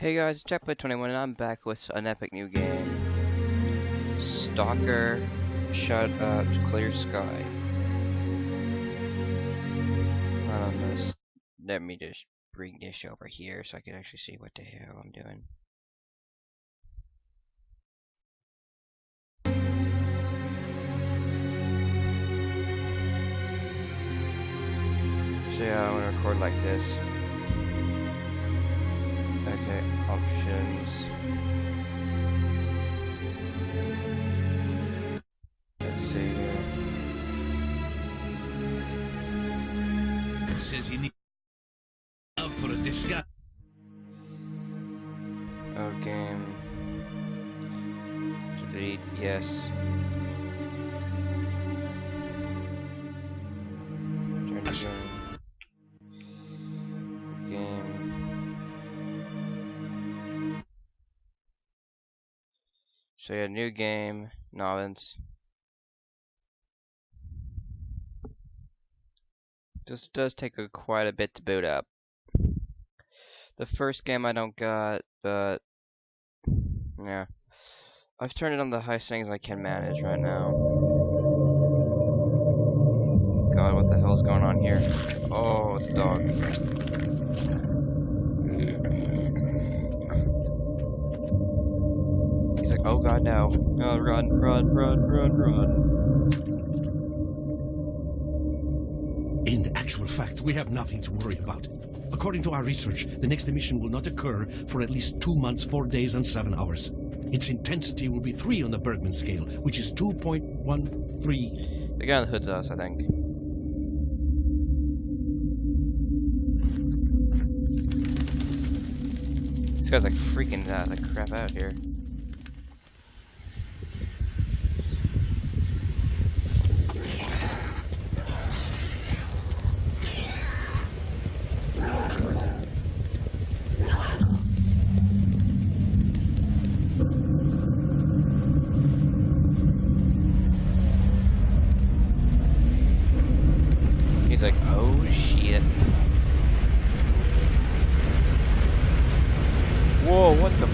Hey guys, Jackpot21 and I'm back with an epic new game. Stalker Shut Up Clear Sky. Let me just bring this over here so I can actually see what the hell I'm doing. So yeah, I'm gonna record like this. Okay, options. Let's see here. It says he needs out for a disguise. Oh, game. Delete, yes. Turn to game. So yeah, new game, novice. This does take quite a bit to boot up. The first game I don't got, but yeah. I've turned it on the highest settings I can manage right now. God, what the hell's going on here? Oh, it's a dog. He's like, oh god, no. Oh, run, run, run, run, run. In actual fact, we have nothing to worry about. According to our research, the next emission will not occur for at least 2 months, 4 days, and 7 hours. Its intensity will be 3 on the Bergman scale, which is 2.13. The guy on the hood's us, I think. This guy's like freaking the crap out here. He's like, oh shit. Whoa, what the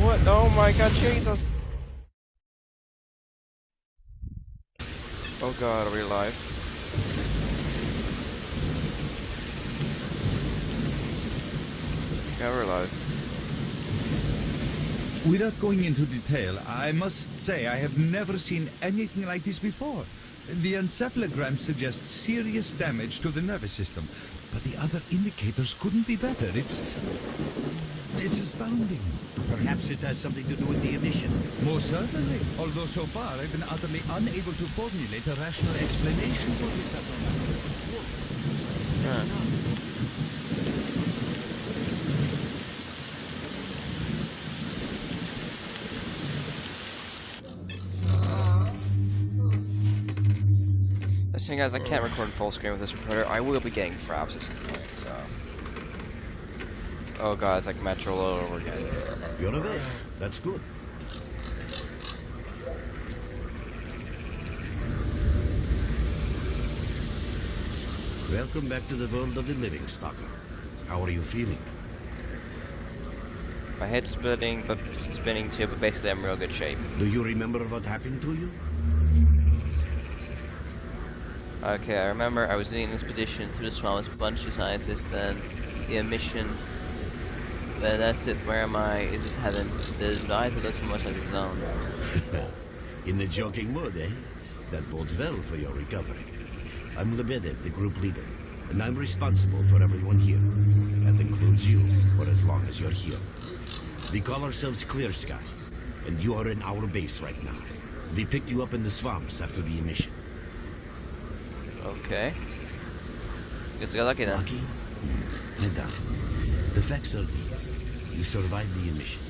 what? Oh my god, Jesus. Oh god, are we alive? Yeah, we're alive. Without going into detail, I must say I have never seen anything like this before. The encephalogram suggests serious damage to the nervous system, but the other indicators couldn't be better. It's astounding. Perhaps it has something to do with the emission. Most certainly, although so far I've been utterly unable to formulate a rational explanation for this abnormality. Listen guys, I can't record full screen with this recorder. I will be getting fraps at some point, so. Oh god, it's like Metro all over again. You're awake. That's good. Welcome back to the world of the living, Stalker. How are you feeling? My head's spinning too, but basically I'm in real good shape. Do you remember what happened to you? Okay, I remember I was leading an expedition through the swamp with a bunch of scientists, then the emission. Then that's it, where am I? Is this heaven? The eyes that look so much like his own. In the joking mood, eh? That bodes well for your recovery. I'm Lebedev, the group leader, and I'm responsible for everyone here. That includes you, for as long as you're here. We call ourselves S.T.A.L.K.E.R, and you are in our base right now. We picked you up in the swamps after the emission. Okay. Guess I got lucky then. Lucky? I doubt it. The facts are these. You survived the emission.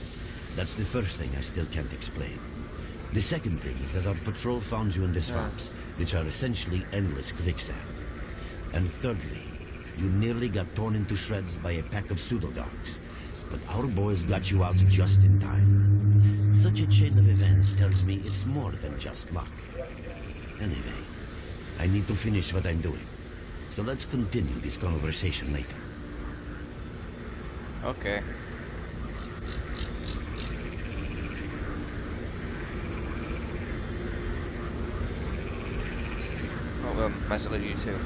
That's the first thing I still can't explain. The second thing is that our patrol found you in the swamps, which are essentially endless quicksand. And thirdly, you nearly got torn into shreds by a pack of pseudo-dogs. But our boys got you out just in time. Such a chain of events tells me it's more than just luck. Anyway, I need to finish what I'm doing. So let's continue this conversation later. Okay. Boom, I salute you too.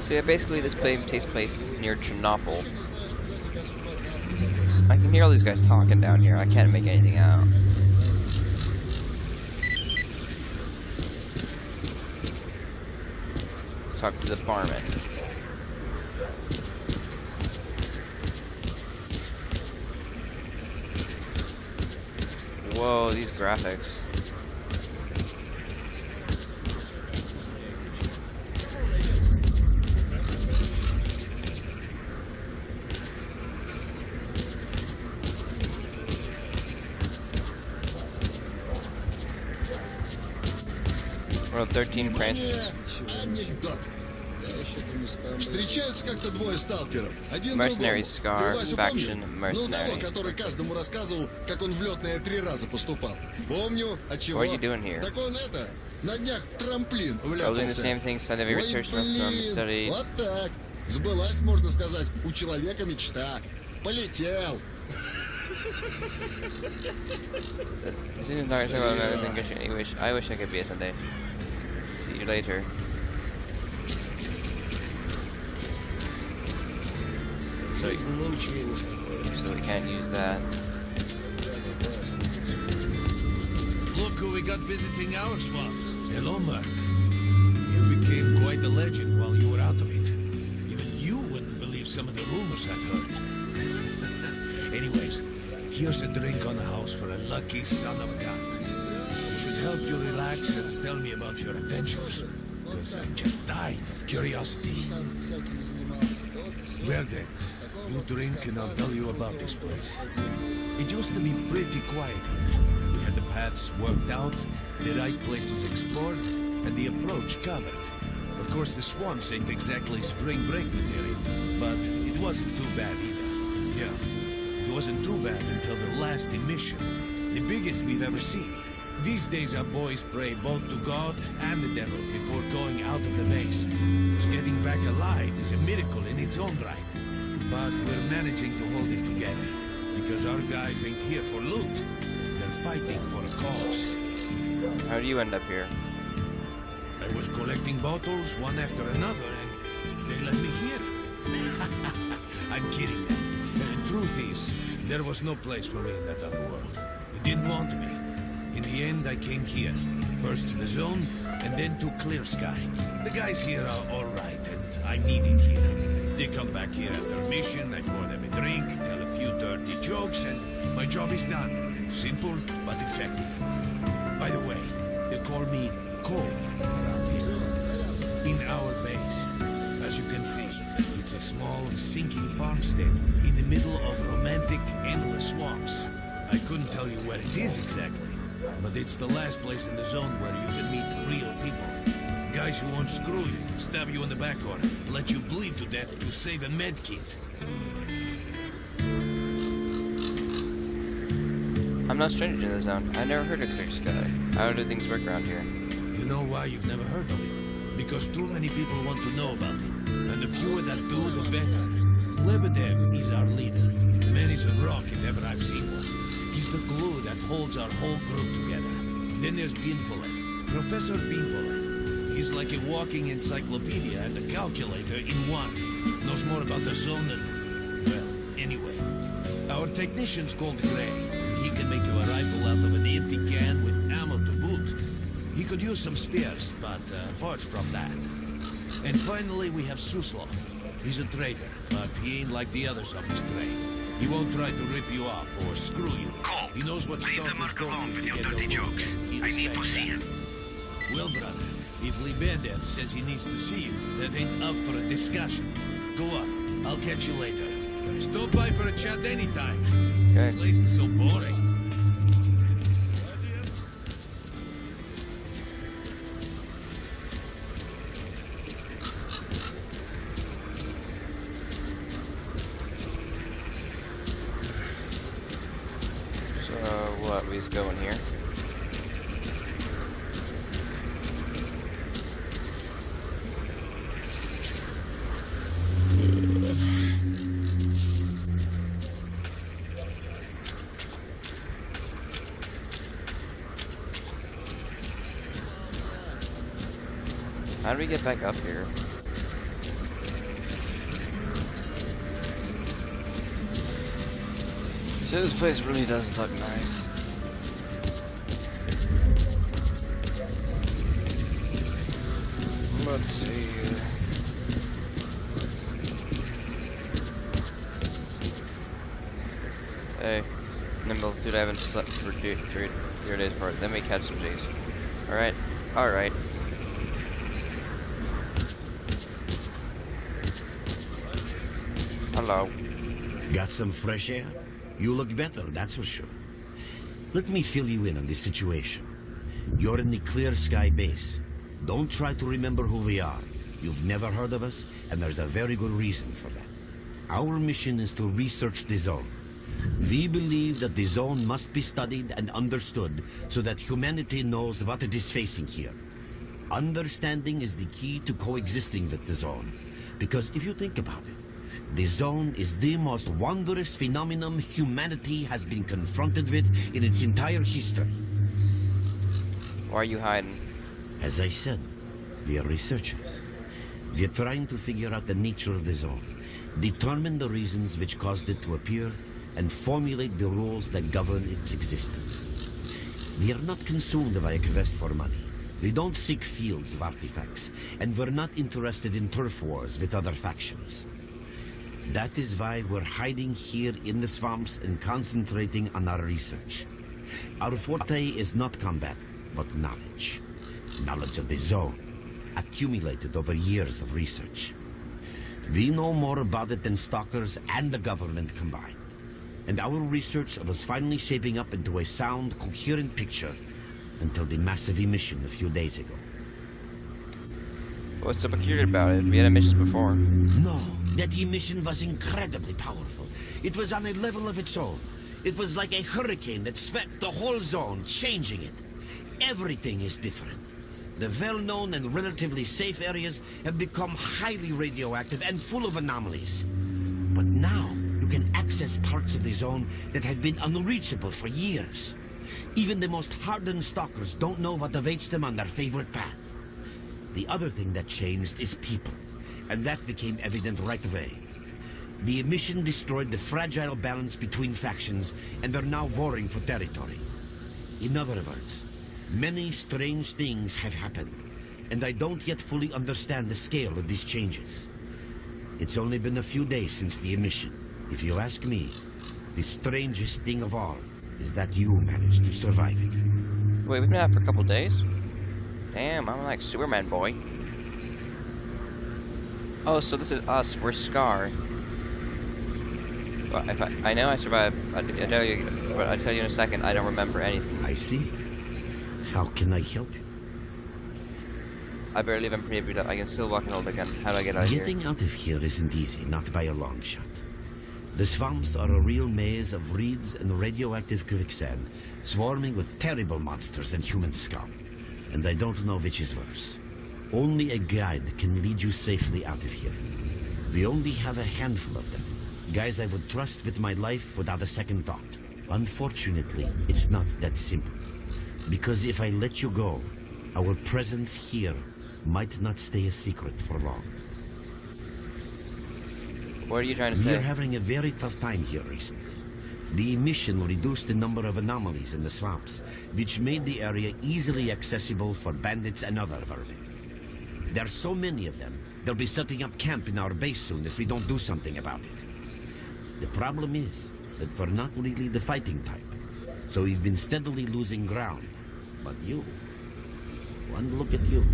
So yeah, basically this play takes place near Chernobyl. I can hear all these guys talking down here. I can't make anything out. Talk to the barman. Whoa, these graphics. World 13 French. Анекдот. Встречаются как-то двое сталкеров. Один Mercenary другому. Scar, Ты Васю faction помнишь? Ну, того, mercenary. который каждому рассказывал, как он в летное 3 раза поступал. Помню, от чего. What are you doing here? Так он на днях в трамплин Building the вляпался. same thing, scientific Ой, research must be блин, studied. вот так. Сбылась, можно сказать, у человека мечта. Полетел. This isn't talking about anything. I wish I could be a someday. See you later. So we can't use that. Look who we got visiting our swamps. Hello, Mark. You became quite a legend while you were out of it. Even you wouldn't believe some of the rumors I'd heard. Anyways, here's a drink on the house for a lucky son of a gun. It should help you relax and tell me about your adventures. Because I'm just dying of curiosity. Well then, you drink and I'll tell you about this place. It used to be pretty quiet here. We had the paths worked out, the right places explored, and the approach covered. Of course, the swamps ain't exactly spring break material, but it wasn't too bad either. Yeah, it wasn't too bad until the last emission, the biggest we've ever seen. These days our boys pray both to God and the devil before going out of the base. Because getting back alive is a miracle in its own right. But we're managing to hold it together. Because our guys ain't here for loot. They're fighting for a cause. How do you end up here? I was collecting bottles one after another and they let me here. I'm kidding, man. The truth is, there was no place for me in that other world. It didn't want me. In the end, I came here. First to the zone, and then to Clear Sky. The guys here are alright, and I'm needed here. They come back here after a mission, I pour them a drink, tell a few dirty jokes, and my job is done. Simple, but effective. By the way, they call me Cole around here. In our base. As you can see, it's a small, sinking farmstead in the middle of romantic, endless swamps. I couldn't tell you where it is exactly, but it's the last place in the zone where you can meet real people. Guys who won't screw you, stab you in the back or let you bleed to death to save a med kit. I'm not stranger to the zone. I never heard of Clear Sky. How do things work around here? You know why you've never heard of it? Because too many people want to know about it. And the fewer that do, the better. Lebedev is our leader. The man is a rock if ever I've seen one. He's the glue that holds our whole group together. Then there's Binpolev, Professor Binpolev. He's like a walking encyclopedia and a calculator in one. Knows more about the zone than... well, anyway. Our technician's called Gray, and he can make you a rifle out of an empty can with ammo to boot. He could use some spares, but apart from that. And finally, we have Suslov. He's a trader, but he ain't like the others of his trade. He won't try to rip you off or screw you. Cole, He knows what leave the Stark is mark going alone to with your get dirty over jokes. He I need to respects see that. him. Well, brother, if Lebedev says he needs to see you, that ain't up for a discussion. Go up. I'll catch you later. Stop by for a chat anytime. Okay. This place is so boring. So what? We just go in here. How do we get back up here? So this place really does look nice. Let's see. Hey, Nimble, dude, I haven't slept for 3 days apart. Let me catch some G's. Alright? Alright. Hello. Got some fresh air? You look better, that's for sure. Let me fill you in on this situation. You're in the Clear Sky base. Don't try to remember who we are. You've never heard of us, and there's a very good reason for that. Our mission is to research the zone. We believe that the zone must be studied and understood so that humanity knows what it is facing here. Understanding is the key to coexisting with the zone. Because if you think about it, the zone is the most wondrous phenomenon humanity has been confronted with in its entire history. Why are you hiding? As I said, we are researchers. We are trying to figure out the nature of the zone, determine the reasons which caused it to appear, and formulate the rules that govern its existence. We are not consumed by a quest for money. We don't seek fields of artifacts, and we're not interested in turf wars with other factions. That is why we're hiding here in the swamps and concentrating on our research. Our forte is not combat, but knowledge. Knowledge of the zone, accumulated over years of research. We know more about it than S.T.A.L.K.E.R.s and the government combined. And our research was finally shaping up into a sound, coherent picture until the massive emission a few days ago. What's so peculiar about it? We had emissions before. No, that emission was incredibly powerful. It was on a level of its own. It was like a hurricane that swept the whole zone, changing it. Everything is different. The well-known and relatively safe areas have become highly radioactive and full of anomalies. But now, you can access parts of the zone that have been unreachable for years. Even the most hardened stalkers don't know what awaits them on their favorite path. The other thing that changed is people, and that became evident right away. The emission destroyed the fragile balance between factions, and they're now warring for territory. In other words, many strange things have happened, and I don't yet fully understand the scale of these changes. It's only been a few days since the emission. If you ask me, the strangest thing of all is that you managed to survive it. Wait, we've been out for a couple days? Damn, I'm like Superman, boy. Oh, so this is us. We're S.T.A.L.K.E.R. Well, if I know I survived. I tell you, but I tell you in a second. I don't remember anything. I see. How can I help you? I barely even pretty beat up. I can still walk and hold again. How do I get out of here? Getting out of here isn't easy, not by a long shot. The swamps are a real maze of reeds and radioactive quicksand, swarming with terrible monsters and human scum. And I don't know which is worse. Only a guide can lead you safely out of here. We only have a handful of them. Guys I would trust with my life without a second thought. Unfortunately, it's not that simple. Because if I let you go, our presence here might not stay a secret for long. What are you trying to say? We're having a very tough time here recently. The emission reduced the number of anomalies in the swamps, which made the area easily accessible for bandits and other vermin. There are so many of them, they'll be setting up camp in our base soon if we don't do something about it. The problem is that we're not really the fighting type, so we've been steadily losing ground. But you, one look at you,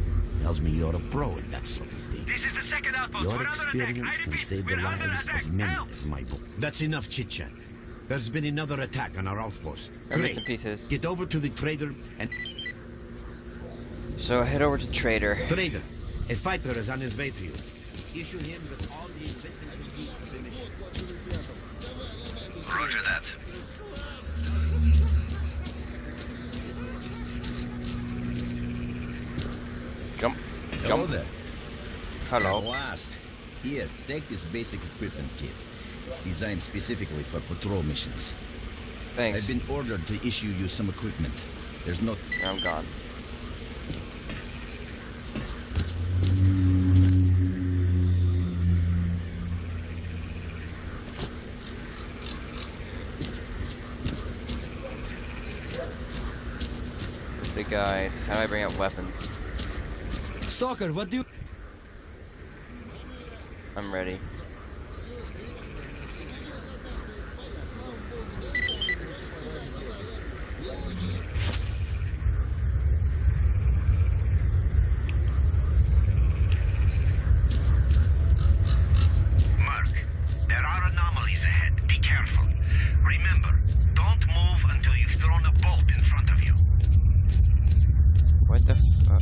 tells me you're a pro at that sort of thing. This is the second outpost. Your experience can save the lives of many of my boys. That's enough chit-chat. There's been another attack on our outpost. Bits and pieces. Get over to the trader and... So head over to Trader. Trader, a fighter is on his way to you. Issue him with all the equipment he needs for the mission. Roger that. Jump. Hello Jump. there. Hello. At last. Here, take this basic equipment kit. It's designed specifically for patrol missions. Thanks. I've been ordered to issue you some equipment. There's no... I'm gone. guide. How do I bring up weapons? Stalker, what do you... I'm ready. Mark, there are anomalies ahead. Be careful. Remember, don't move until you've thrown a bolt in front of you. What the fuck?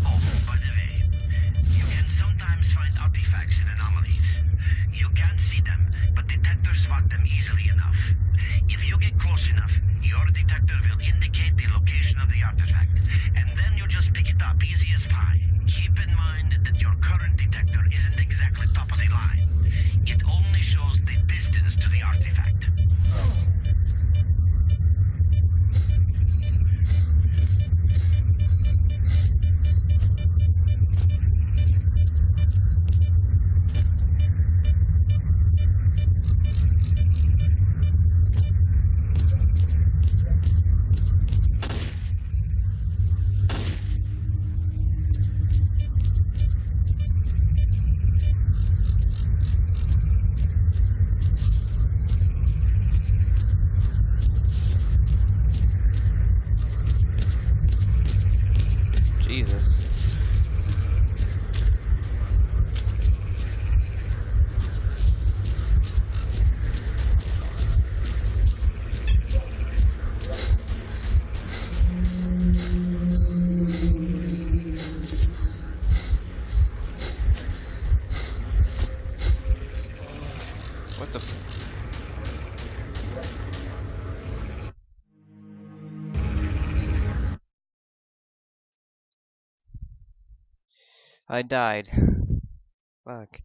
Oh, by the way, you can sometimes find artifacts in anomalies. You can't see them, but detectors spot them easily enough. If you get close enough, your detector will indicate the location of the artifact, and then you just pick it up easy as pie. Keep in mind that your current detector isn't exactly top of the line. It only shows the distance to the artifact. Jesus. What the f- I died. Fuck.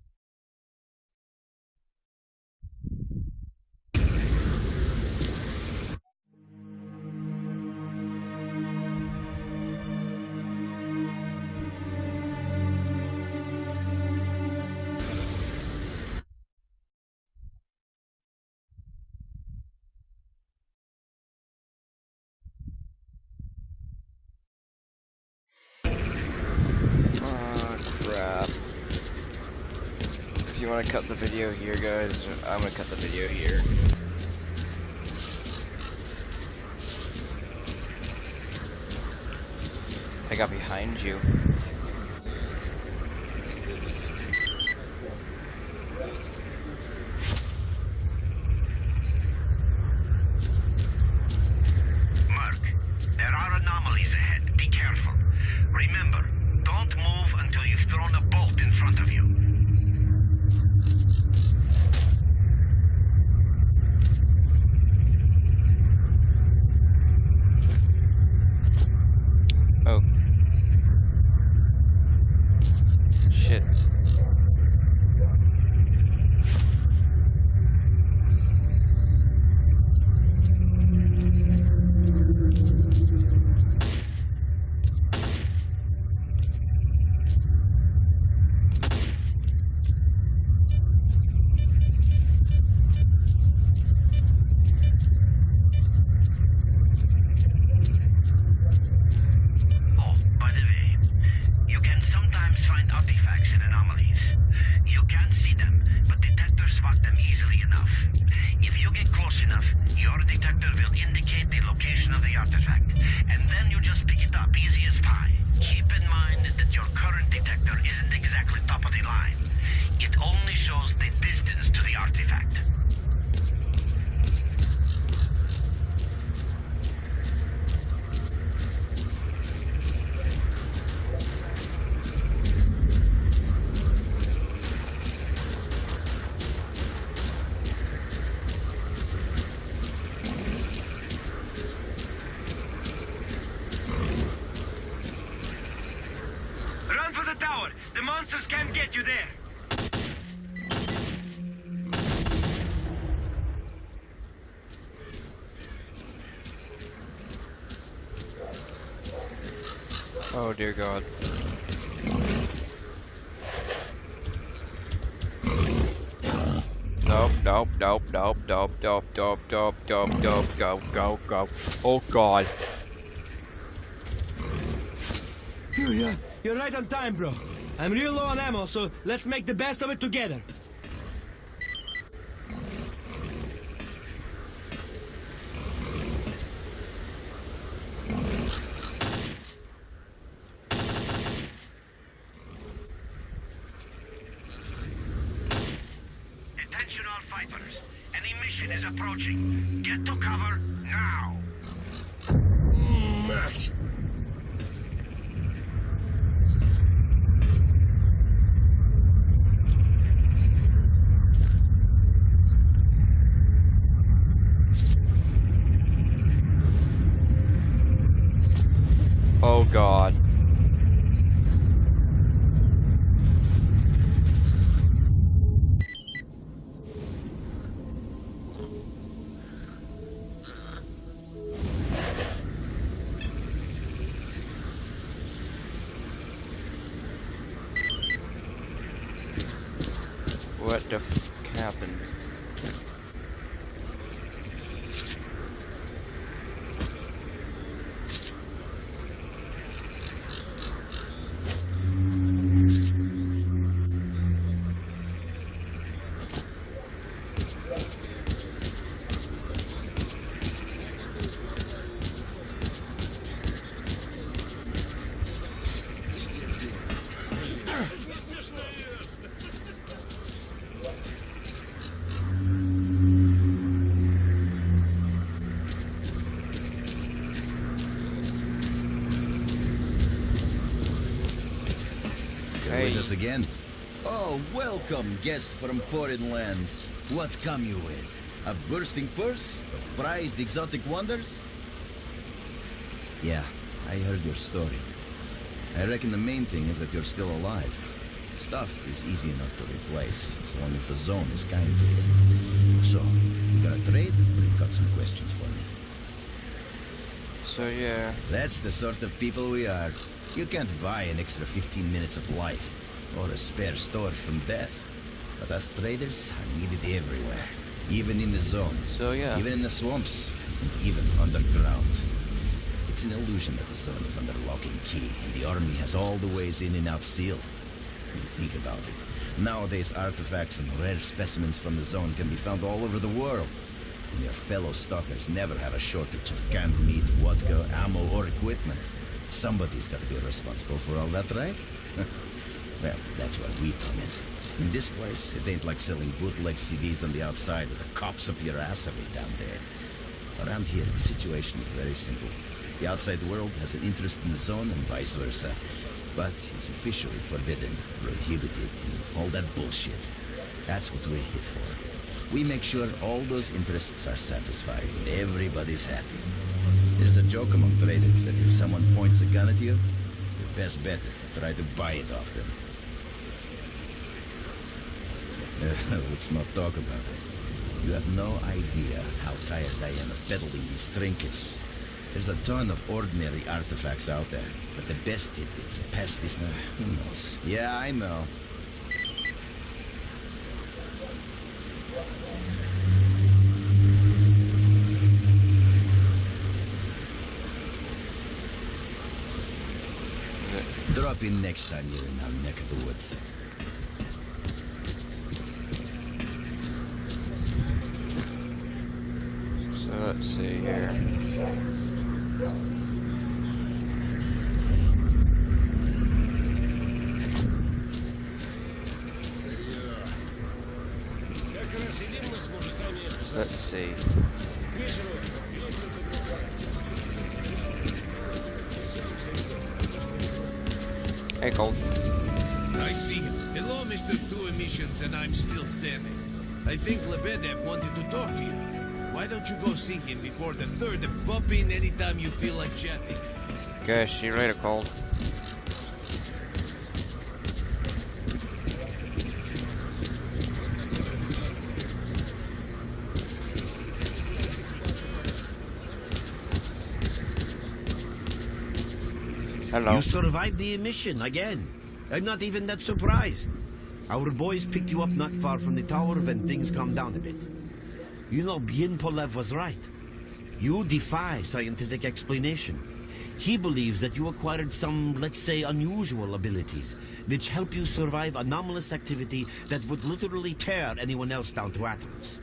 Oh, crap. If you want to cut the video here, guys, I'm gonna cut the video here. I got behind you. Mark, there are anomalies ahead. Be careful. Remember, don't move until you've thrown a bolt in front of you. Oh. Shit. Oh, by the way, you can sometimes find artifacts in anomalies. You can't see them, but detectors spot them easily enough. If you get close enough, your detector will indicate the location of the artifact, and then you just pick it up easy as pie. Keep in mind that your current detector isn't exactly top of the line. It only shows the distance to the artifact. Run for the tower! The monsters can't get you there! Oh dear God. nope, nope, nope, nope, nope, nope, nope, nope, nope, go, go, go. Oh god. You're right on time, bro. I'm real low on ammo, so let's make the best of it together. Attention all fighters. An emission is approaching. Get to cover now. Matt. Oh god. What the f happened? With us again? Oh, welcome, guest from foreign lands. What come you with? A bursting purse? Prized exotic wonders? Yeah, I heard your story. I reckon the main thing is that you're still alive. Stuff is easy enough to replace, as long as the zone is kind to you. So, you gonna trade, or you got some questions for me? So yeah. That's the sort of people we are. You can't buy an extra 15 minutes of life, or a spare store from death. But us traders are needed everywhere, even in the zone. So yeah. Even in the swamps, and even underground. It's an illusion that the zone is under lock and key, and the army has all the ways in and out sealed. When you think about it, nowadays artifacts and rare specimens from the zone can be found all over the world. And your fellow stalkers never have a shortage of canned meat, vodka, ammo, or equipment. Somebody's got to be responsible for all that, right? Well, that's where we come in. In this place, it ain't like selling bootleg CDs on the outside with the cops up your ass every damn day. Around here, the situation is very simple. The outside world has an interest in the zone and vice versa. But it's officially forbidden, prohibited, and all that bullshit. That's what we're here for. We make sure all those interests are satisfied and everybody's happy. There's a joke among traders that if someone points a gun at you, your best bet is to try to buy it off them. Let's not talk about it. You have no idea how tired I am of peddling these trinkets. There's a ton of ordinary artifacts out there, but the best tidbits past this... who knows? Yeah, I know. Drop in next time you're in our neck of the woods. So let's see here. Let's see. Hey, Colt. I see him. Hello, Mr. Two Emissions, and I'm still standing. I think Lebedev wanted to talk to you. Why don't you go see him before the third and bump in anytime you feel like chatting? Okay, see you later, Colt. Hello. You survived the emission again. I'm not even that surprised. Our boys picked you up not far from the tower when things calmed down a bit. You know, Bien Polev was right. You defy scientific explanation. He believes that you acquired some, let's say, unusual abilities, which help you survive anomalous activity that would literally tear anyone else down to atoms.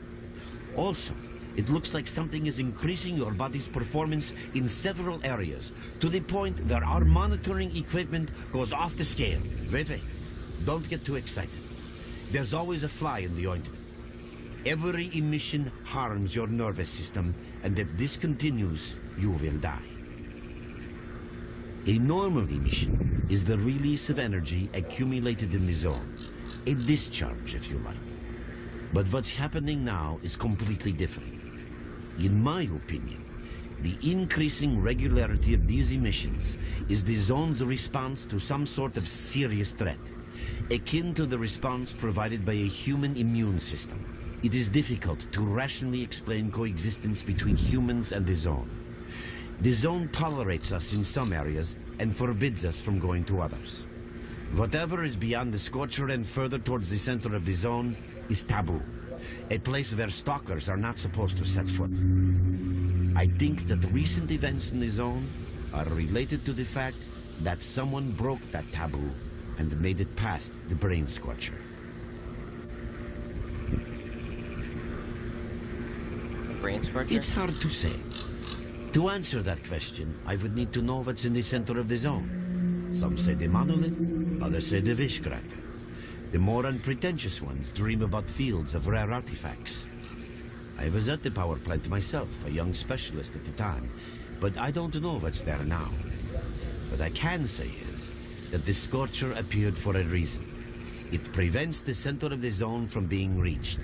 Also, it looks like something is increasing your body's performance in several areas, to the point where our monitoring equipment goes off the scale. Wait, don't get too excited. There's always a fly in the ointment. Every emission harms your nervous system, and if this continues, you will die. A normal emission is the release of energy accumulated in the zone. A discharge, if you like. But what's happening now is completely different. In my opinion, the increasing regularity of these emissions is the zone's response to some sort of serious threat, akin to the response provided by a human immune system. It is difficult to rationally explain coexistence between humans and the zone. The zone tolerates us in some areas and forbids us from going to others. Whatever is beyond the scorcher and further towards the center of the zone is taboo, a place where stalkers are not supposed to set foot. I think that recent events in the zone are related to the fact that someone broke that taboo and made it past the brain scorcher. Brain scorcher? It's hard to say. To answer that question, I would need to know what's in the center of the zone. Some say the monolith, others say the Vishkrater. The more unpretentious ones dream about fields of rare artifacts. I was at the power plant myself, a young specialist at the time, but I don't know what's there now. What I can say is that the Scorcher appeared for a reason. It prevents the center of the zone from being reached.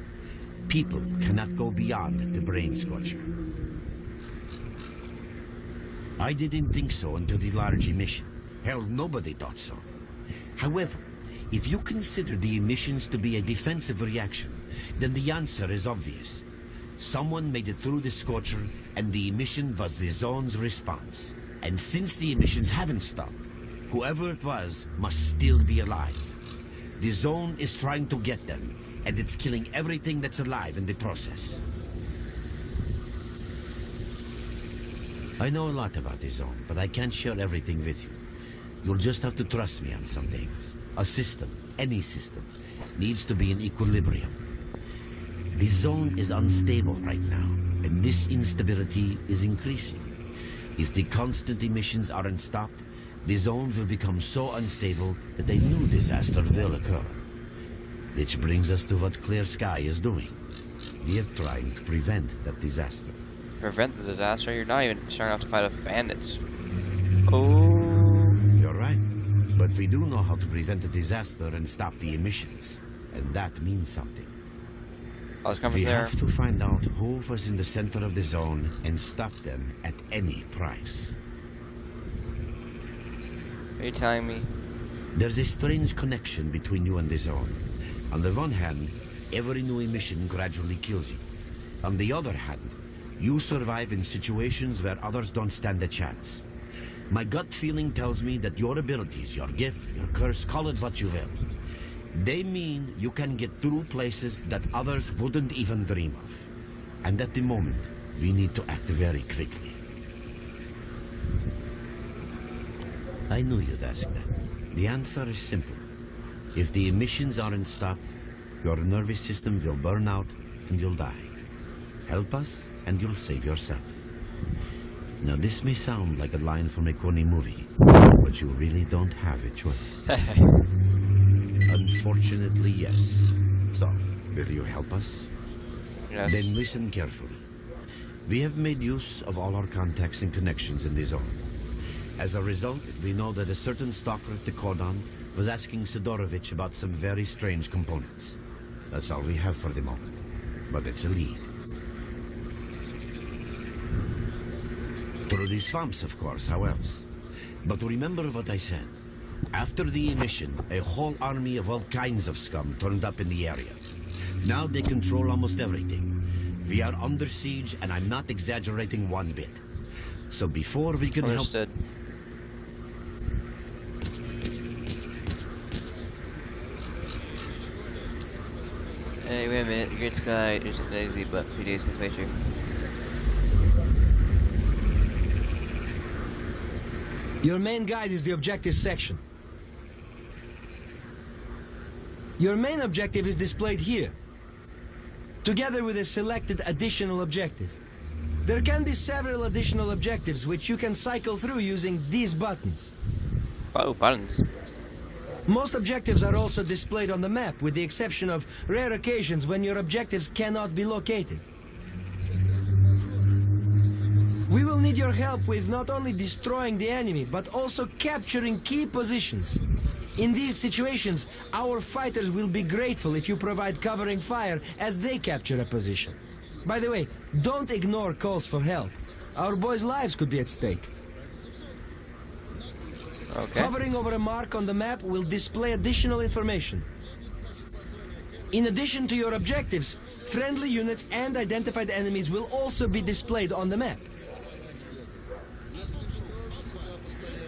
People cannot go beyond the brain scorcher. I didn't think so until the large emission. Hell, nobody thought so. However, if you consider the emissions to be a defensive reaction, then the answer is obvious. Someone made it through the scorcher, and the emission was the zone's response. And since the emissions haven't stopped, whoever it was must still be alive. The zone is trying to get them, and it's killing everything that's alive in the process. I know a lot about the zone, but I can't share everything with you. You'll just have to trust me on some things. A system, any system, needs to be in equilibrium. The zone is unstable right now, and this instability is increasing. If the constant emissions aren't stopped, the zone will become so unstable that a new disaster will occur. Which brings us to what S.T.A.L.K.E.R is doing. We are trying to prevent that disaster. Prevent the disaster? You're not even starting off to fight off bandits. Oh. You're right. But we do know how to prevent a disaster and stop the emissions. And that means something. I was coming We there. have to find out who was in the center of the zone and stop them at any price. Are you telling me? There's a strange connection between you and the zone. On the one hand, every new emission gradually kills you. On the other hand, you survive in situations where others don't stand a chance. My gut feeling tells me that your abilities, your gift, your curse, call it what you will, they mean you can get through places that others wouldn't even dream of. And at the moment, we need to act very quickly. I knew you'd ask that. The answer is simple. If the emissions aren't stopped, your nervous system will burn out and you'll die. Help us and you'll save yourself. Now this may sound like a line from a corny movie, but you really don't have a choice. Unfortunately, yes. So, will you help us? Yes. Then listen carefully. We have made use of all our contacts and connections in the zone. As a result, we know that a certain stalker at the cordon was asking Sidorovich about some very strange components. That's all we have for the moment. But it's a lead. Through the swamps, of course, how else? But remember what I said. After the emission, a whole army of all kinds of scum turned up in the area. Now they control almost everything. We are under siege, and I'm not exaggerating one bit. So before we can Understood. Hey, wait a minute. Great Sky is lazy, but PD's can face you. Your main guide is the objective section. Your main objective is displayed here, together with a selected additional objective. There can be several additional objectives which you can cycle through using these buttons. Oh, buttons. Most objectives are also displayed on the map, with the exception of rare occasions when your objectives cannot be located. We will need your help with not only destroying the enemy, but also capturing key positions. In these situations, our fighters will be grateful if you provide covering fire as they capture a position. By the way, don't ignore calls for help. Our boys' lives could be at stake. Okay. Hovering over a mark on the map will display additional information. In addition to your objectives, friendly units and identified enemies will also be displayed on the map.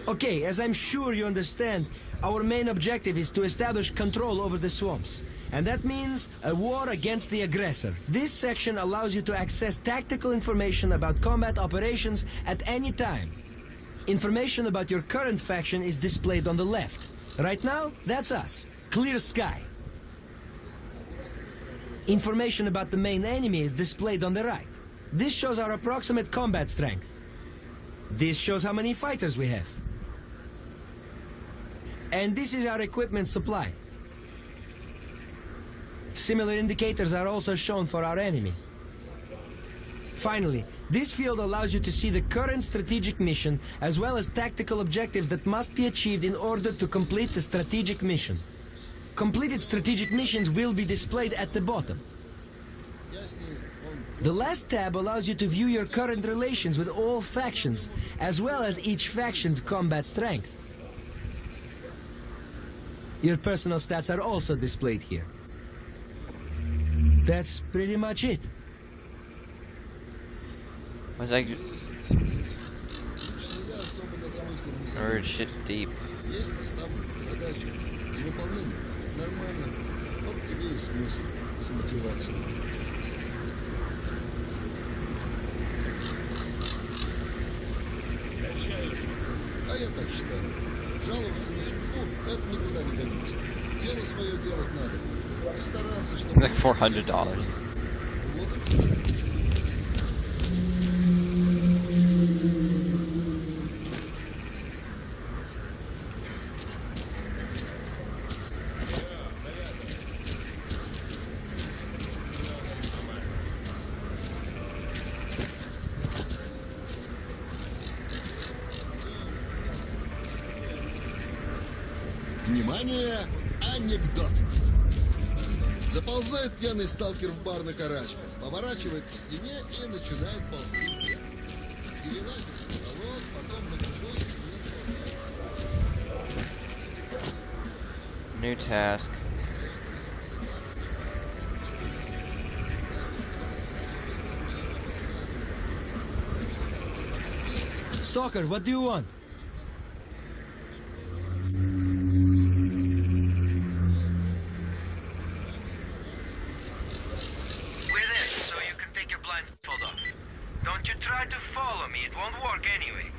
Okay, as I'm sure you understand, our main objective is to establish control over the swamps. And that means a war against the aggressor. This section allows you to access tactical information about combat operations at any time. Information about your current faction is displayed on the left. Right now, that's us. Clear Sky. Information about the main enemy is displayed on the right. This shows our approximate combat strength. This shows how many fighters we have. And this is our equipment supply. Similar indicators are also shown for our enemy. Finally, this field allows you to see the current strategic mission as well as tactical objectives that must be achieved in order to complete the strategic mission. Completed strategic missions will be displayed at the bottom. The last tab allows you to view your current relations with all factions, as well as each faction's combat strength. Your personal stats are also displayed here. That's pretty much it. Was like or shit deep. Есть поставленная задача. За выполнение нормально. Вот тебе и смысл с мотивацией. А я так считаю. Жаловаться на судьбу — это никуда не годится. Дело свое делать надо. И стараться, чтобы... Like $400. Вот и... Внимание! Анекдот! Заползает пьяный сталкер в бар на карачках, поворачивает к стене и начинает ползти вверх. Перелазит на потолок, потом на другой стене сползает. New task. Stalker, what do you want? Don't you try to follow me, it won't work anyway.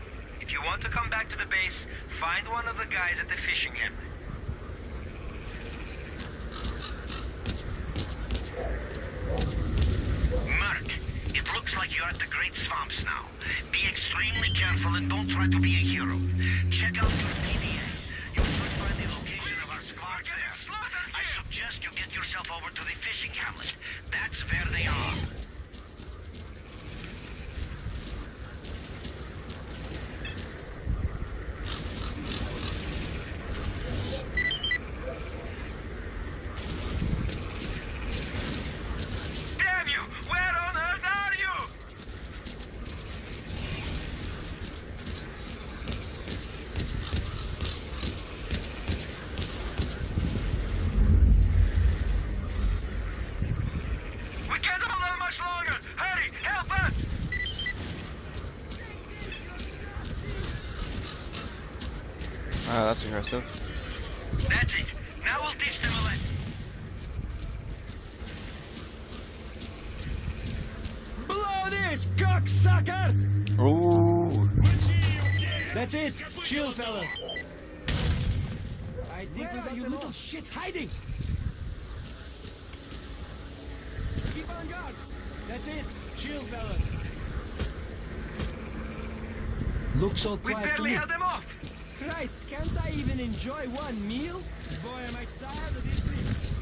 If you want to come back to the base, find one of the guys at the fishing hamlet. Mark, it looks like you're at the Great Swamps now. Be extremely careful and don't try to be a hero. Check out your PDA. You should find the location of our squads there. I suggest you get yourself over to the fishing hamlet. That's where they are. Oh, that's aggressive. That's it. Now we'll teach them a lesson. this, cocksucker! Ooh. That's it! Chill, fellas! I think we got you little shits hiding! Keep on guard! That's it! Chill, fellas! Looks all quiet to me. them off! Christ, can't I even enjoy one meal? Boy, am I tired of these trips.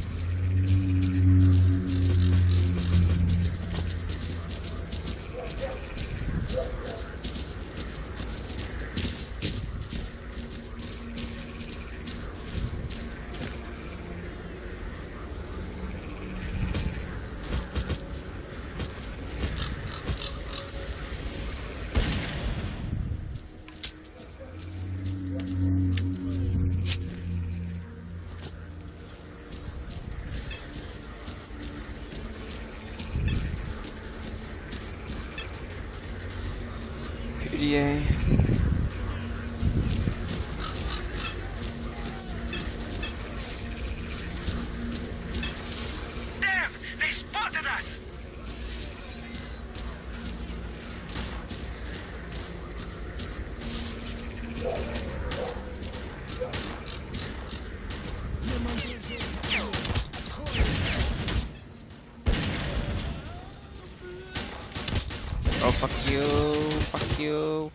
PDA. Damn! They spotted us! Oh, fuck you. Fuck you.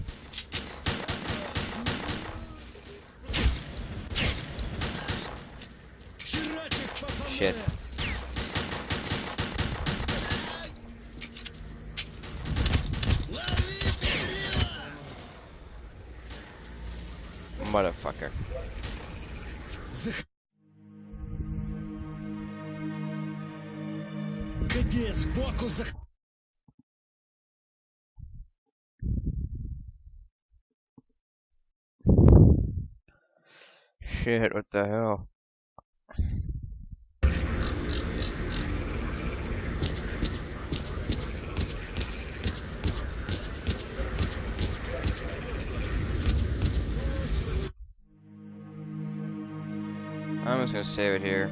Shit. Motherfucker. Где сбоку Shit, what the hell? I'm just gonna save it here.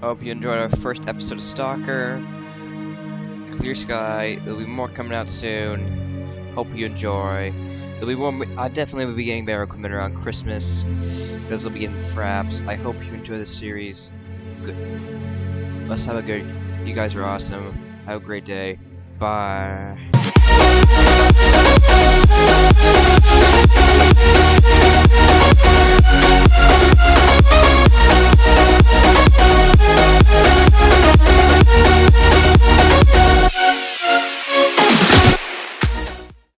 Hope you enjoyed our first episode of Stalker. Clear Sky. There'll be more coming out soon. Hope you enjoy. There'll be more. I definitely will be getting better equipment around Christmas. Because I'll be getting fraps. I hope you enjoy the series. Good. Let's have a good. You guys are awesome. Have a great day. Bye.